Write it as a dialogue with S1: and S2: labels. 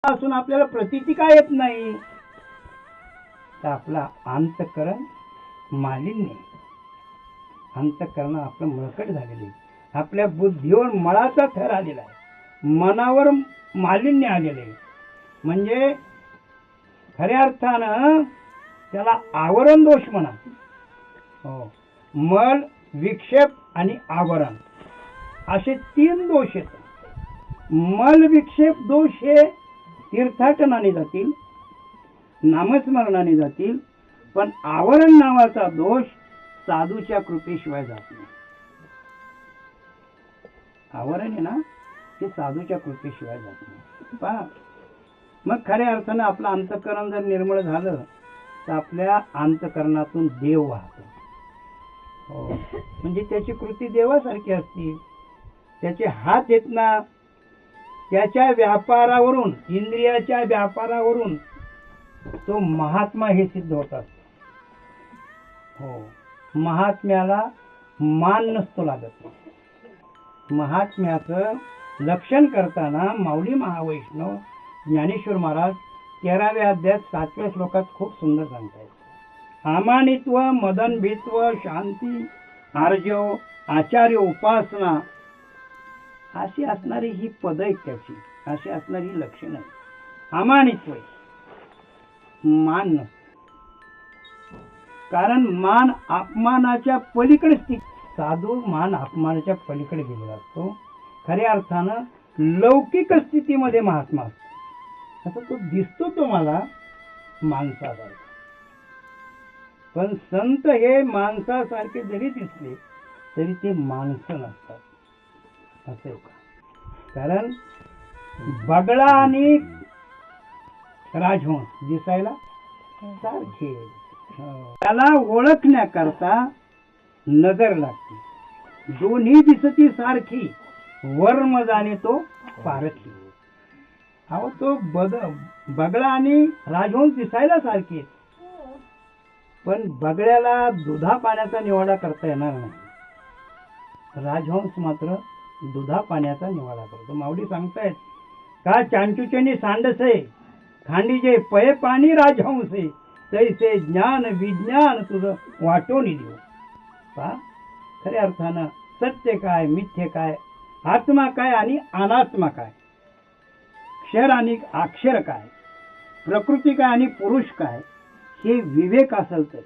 S1: असून आपल्याला प्रतीती काय येत नाही, तर आपला अंतःकरण मालिन्य, अंतःकरण आपलं मळकट झालेलं आहे. आपल्या बुद्धीवर मळाचा थर आलेला आहे, मनावर मालिन्य आलेलं आहे. म्हणजे खऱ्या अर्थानं त्याला आवरण दोष म्हणा. हो, मल, विक्षेप आणि आवरण असे 3 दोष आहेत. मल विक्षेप दोष हे तीर्थाटनाने जातील, नामस्मरणाने जातील, पण आवरण नावाचा दोष साधूच्या कृपेशिवाय जात नाही. आवरण आहे ना, ते साधूच्या कृपेशिवाय जात नाही. पहा, मग खऱ्या अर्थानं आपलं अंतःकरण जर निर्मळ झालं तर आपल्या अंतःकरणातून देव वाहतो. हो, म्हणजे त्याची कृती देवासारखी असते. त्याचे हात आहेत ना, त्याच्या व्यापारावरून, इंद्रियाच्या व्यापारावरून तो महात्मा हे सिद्ध होतात. हो, महात्म्याला मान नसतो लागत. महात्म्याचं लक्षण करताना माऊली महावैष्णव ज्ञानेश्वर महाराज 13व्या अध्यायात 7व्या श्लोकात खूप सुंदर सांगतायत. अमानित्व, मदनभित्व, शांती, आर्जव, आचार्य, उपासना अशी असणारी ही पद आहेत त्याची, अशी असणारी ही लक्षण आहे. अमानित्व, मान नसतो. कारण मान अपमानाच्या पलीकडेच ती. साधू मान अपमानाच्या पलीकडे गेलेला असतो. खऱ्या अर्थानं लौकिक स्थितीमध्ये महात्मा असतो. असं तो दिसतो तुम्हाला माणसासारखा, पण संत हे माणसासारखे जरी दिसले तरी ते माणसं नसतात. असं का? कारण बगळा आणि राजहंस दिसायला सारखे, त्याला ओळखण्याकरता नजर लागते. दोन्ही दिसती सारखी, वर्म जाणे तो पारखी. अहो, तो बगळा आणि राजहंस दिसायला सारखे, पण बगळ्याला दुधा पाण्याचा निवाडा करता येणार नाही. राजहंस मात्र दुधा पाण्याचा निवाडा करतो. माऊली सांगतायत का, चांचुचनी सांडसे खांडीजे पय पाणी राजहंसे, तैसे ज्ञान विज्ञान तुझं वाटोनी देऊ. पहा, खऱ्या अर्थानं सत्य काय, मिथ्य काय, आत्मा काय आणि अनात्मा काय, क्षर आणि अक्षर काय, प्रकृती काय आणि पुरुष काय, हे विवेक असेल तरी